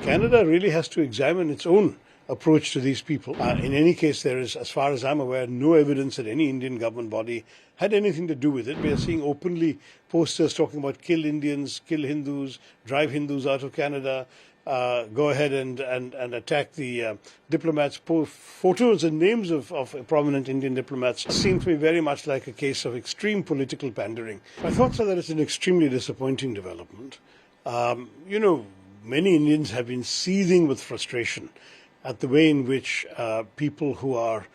Canada really has to examine its own approach to these people. In any case, there is, as far as I'm aware, no evidence that any Indian government body had anything to do with it. We are seeing openly posters talking about kill Indians, kill Hindus, drive Hindus out of Canada, go ahead and attack the diplomats. Photos and names of prominent Indian diplomats seem to be very much like a case of extreme political pandering. My thoughts are that it's an extremely disappointing development. Many Indians have been seething with frustration at the way in which people who are,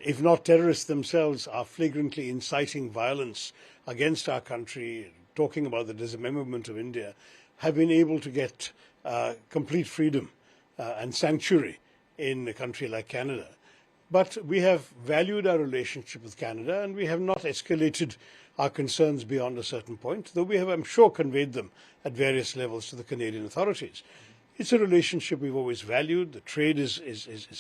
if not terrorists themselves, are flagrantly inciting violence against our country, talking about the dismemberment of India, have been able to get complete freedom and sanctuary in a country like Canada. But we have valued our relationship with Canada, and we have not escalated our concerns beyond a certain point, though we have, I'm sure, conveyed them at various levels to the Canadian authorities. It's a relationship we've always valued. The trade is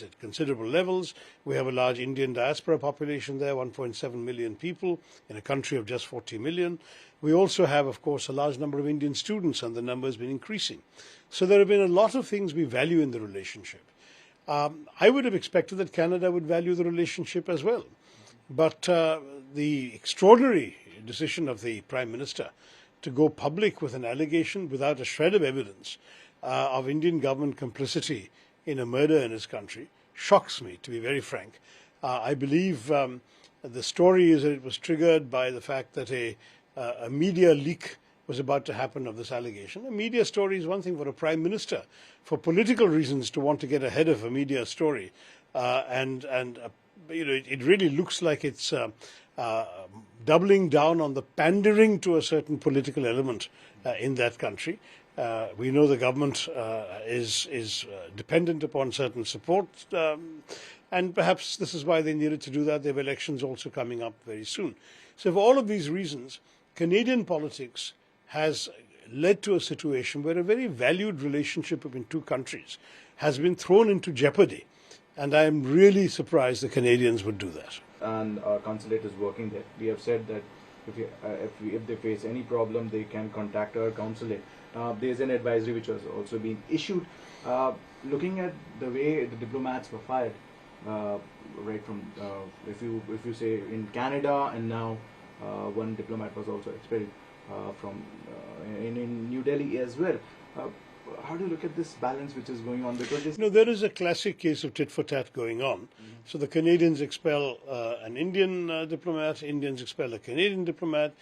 at considerable levels. We have a large Indian diaspora population there, 1.7 million people in a country of just 40 million. We also have, of course, a large number of Indian students, and the number has been increasing. So there have been a lot of things we value in the relationship. I would have expected that Canada would value the relationship as well. But the extraordinary decision of the Prime Minister to go public with an allegation without a shred of evidence of Indian government complicity in a murder in his country shocks me, to be very frank. I believe the story is that it was triggered by the fact that a media leak was about to happen of this allegation. A media story is one thing for a Prime Minister, for political reasons, to want to get ahead of a media story. It really looks like it's doubling down on the pandering to a certain political element in that country. We know the government is dependent upon certain support, and perhaps this is why they needed to do that. They have elections also coming up very soon. So for all of these reasons, Canadian politics has led to a situation where a very valued relationship between two countries has been thrown into jeopardy. And I am really surprised the Canadians would do that. And our consulate is working there. We have said that if they face any problem, they can contact our consulate. There is an advisory which has also been issued. Looking at the way the diplomats were fired, right from if you say in Canada, and now one diplomat was also expelled from in New Delhi as well. How do you look at this balance which is going on? Because there is a classic case of tit for tat going on. Mm-hmm. So the Canadians expel an Indian diplomat, Indians expel a Canadian diplomat,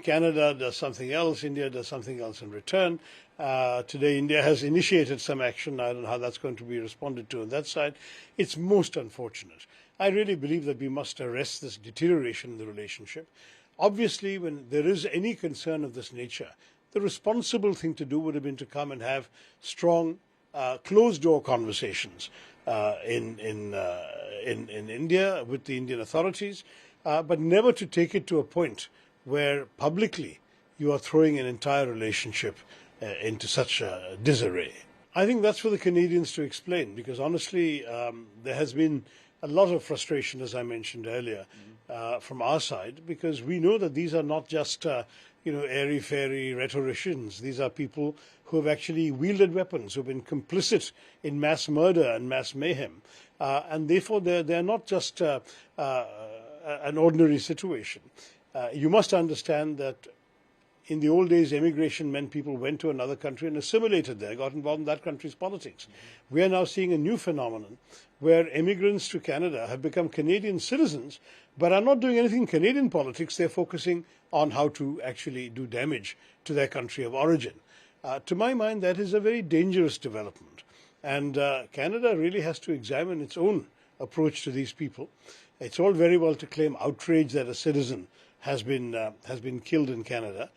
Canada does something else, India does something else in return. Today India has initiated some action. I don't know how that's going to be responded to on that side. It's most unfortunate. I really believe that we must arrest this deterioration in the relationship. Obviously, when there is any concern of this nature, the responsible thing to do would have been to come and have strong, closed-door conversations in India with the Indian authorities, but never to take it to a point where publicly you are throwing an entire relationship into such disarray. I think that's for the Canadians to explain, because honestly, there has been a lot of frustration, as I mentioned earlier, from our side, because we know that these are not just airy-fairy rhetoricians. These are people who have actually wielded weapons, who have been complicit in mass murder and mass mayhem. And therefore, they're not just an ordinary situation. You must understand that in the old days, emigration meant people went to another country and assimilated there, got involved in that country's politics. Mm-hmm. We are now seeing a new phenomenon where immigrants to Canada have become Canadian citizens, but are not doing anything in Canadian politics. They're focusing on how to actually do damage to their country of origin. To my mind, that is a very dangerous development. And Canada really has to examine its own approach to these people. It's all very well to claim outrage that a citizen has been killed in Canada.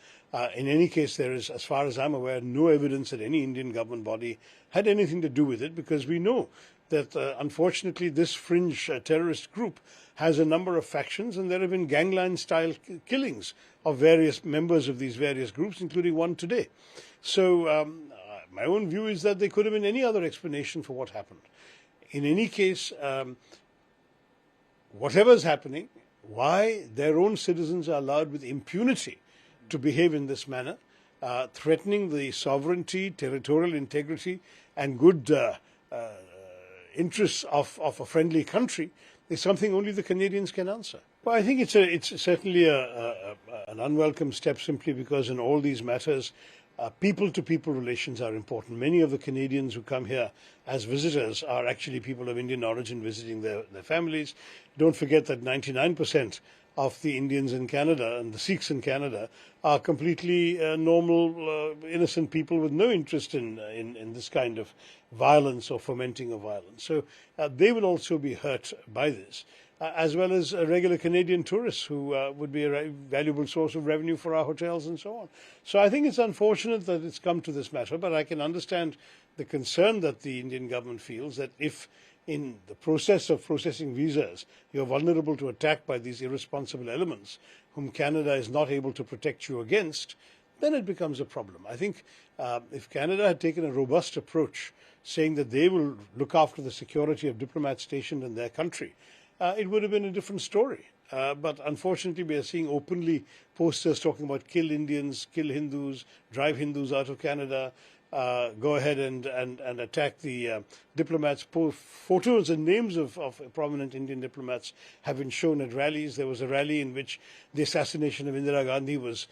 In any case, there is, as far as I'm aware, no evidence that any Indian government body had anything to do with it, because we know that, unfortunately, this fringe terrorist group has a number of factions, and there have been gangland-style killings of various members of these various groups, including one today. So my own view is that there could have been any other explanation for what happened. In any case, whatever is happening, why their own citizens are allowed with impunity to behave in this manner, threatening the sovereignty, territorial integrity, and good interests of a friendly country is something only the Canadians can answer. Well, I think it's certainly an unwelcome step, simply because in all these matters, people-to-people relations are important. Many of the Canadians who come here as visitors are actually people of Indian origin visiting their families. Don't forget that 99% of the Indians in Canada and the Sikhs in Canada are completely normal, innocent people with no interest in this kind of violence or fomenting of violence. So they will also be hurt by this, as well as regular Canadian tourists who would be a valuable source of revenue for our hotels and so on. So I think it's unfortunate that it's come to this matter, but I can understand the concern that the Indian government feels that if in the process of processing visas, you're vulnerable to attack by these irresponsible elements whom Canada is not able to protect you against, then it becomes a problem. I think if Canada had taken a robust approach, saying that they will look after the security of diplomats stationed in their country, it would have been a different story. But unfortunately, we are seeing openly posters talking about kill Indians, kill Hindus, drive Hindus out of Canada, go ahead and attack the diplomats. Photos and names of prominent Indian diplomats have been shown at rallies. There was a rally in which the assassination of Indira Gandhi was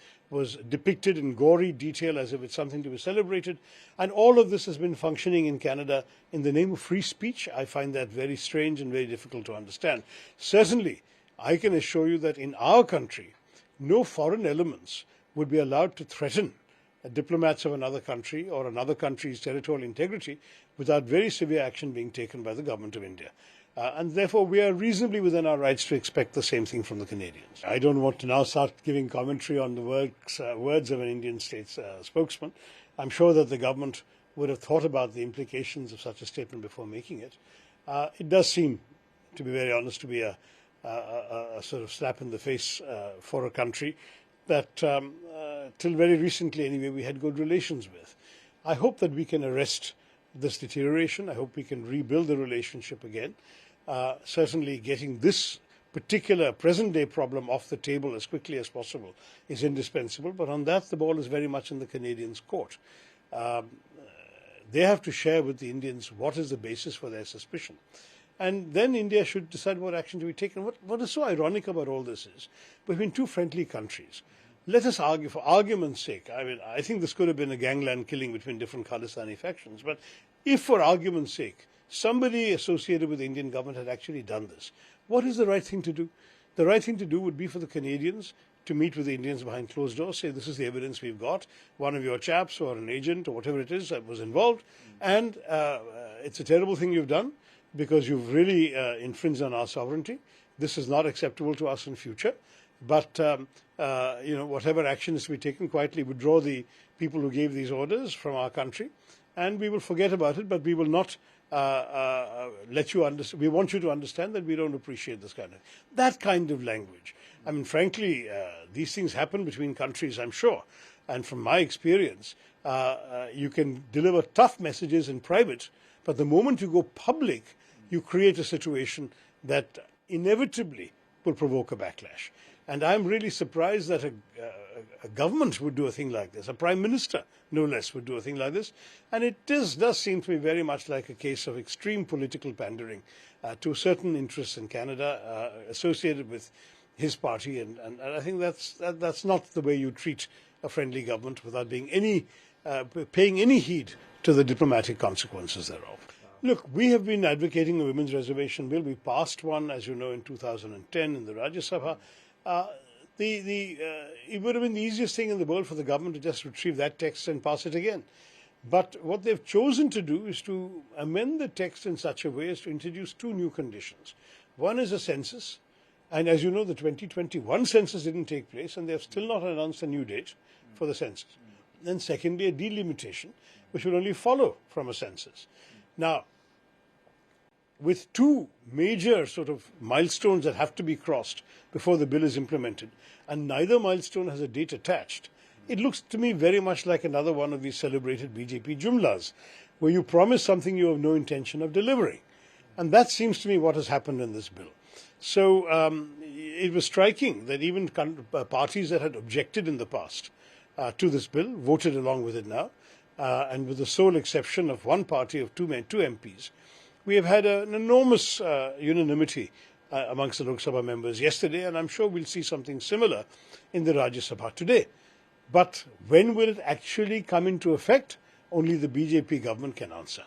depicted in gory detail as if it's something to be celebrated. And all of this has been functioning in Canada in the name of free speech. I find that very strange and very difficult to understand. Certainly, I can assure you that in our country, no foreign elements would be allowed to threaten diplomats of another country or another country's territorial integrity without very severe action being taken by the government of India. And therefore, we are reasonably within our rights to expect the same thing from the Canadians. I don't want to now start giving commentary on the words of an Indian state spokesman. I'm sure that the government would have thought about the implications of such a statement before making it. It does seem, to be very honest, to be a sort of slap in the face for a country that till very recently anyway we had good relations with. I hope that we can arrest this deterioration. I hope we can rebuild the relationship again. Certainly getting this particular present-day problem off the table as quickly as possible is indispensable, but on that the ball is very much in the Canadians' court. They have to share with the Indians what is the basis for their suspicion. And then India should decide what action to be taken. What is so ironic about all this is, between two friendly countries, let us argue, for argument's sake. I mean, I think this could have been a gangland killing between different Khalistani factions, but if for argument's sake, somebody associated with the Indian government had actually done this, what is the right thing to do? The right thing to do would be for the Canadians to meet with the Indians behind closed doors, say this is the evidence we've got, one of your chaps or an agent or whatever it is that was involved, and it's a terrible thing you've done because you've really infringed on our sovereignty. This is not acceptable to us in future. But whatever action is to be taken, quietly withdraw the people who gave these orders from our country, and we will forget about it. But we will not let you understand. We want you to understand that we don't appreciate this kind of language. I mean, frankly, these things happen between countries, I'm sure. And from my experience, you can deliver tough messages in private, but the moment you go public, you create a situation that inevitably will provoke a backlash. And I'm really surprised that a government would do a thing like this. A prime minister, no less, would do a thing like this. And it does seem to me very much like a case of extreme political pandering to certain interests in Canada associated with his party. And I think that's not the way you treat a friendly government without being paying any heed to the diplomatic consequences thereof. Look, we have been advocating a women's reservation bill. We passed one, as you know, in 2010 in the Rajya Sabha. It would have been the easiest thing in the world for the government to just retrieve that text and pass it again. But what they've chosen to do is to amend the text in such a way as to introduce two new conditions. One is a census, and as you know, the 2021 census didn't take place, and they have still not announced a new date for the census. Then secondly, a delimitation, which will only follow from a census. Now, with two major sort of milestones that have to be crossed before the bill is implemented, and neither milestone has a date attached, it looks to me very much like another one of these celebrated BJP jumlas, where you promise something you have no intention of delivering. And that seems to me what has happened in this bill. So it was striking that even parties that had objected in the past to this bill, voted along with it now, and with the sole exception of one party of two MPs, we have had an enormous unanimity amongst the Lok Sabha members yesterday, and I'm sure we'll see something similar in the Rajya Sabha today. But when will it actually come into effect? Only the BJP government can answer.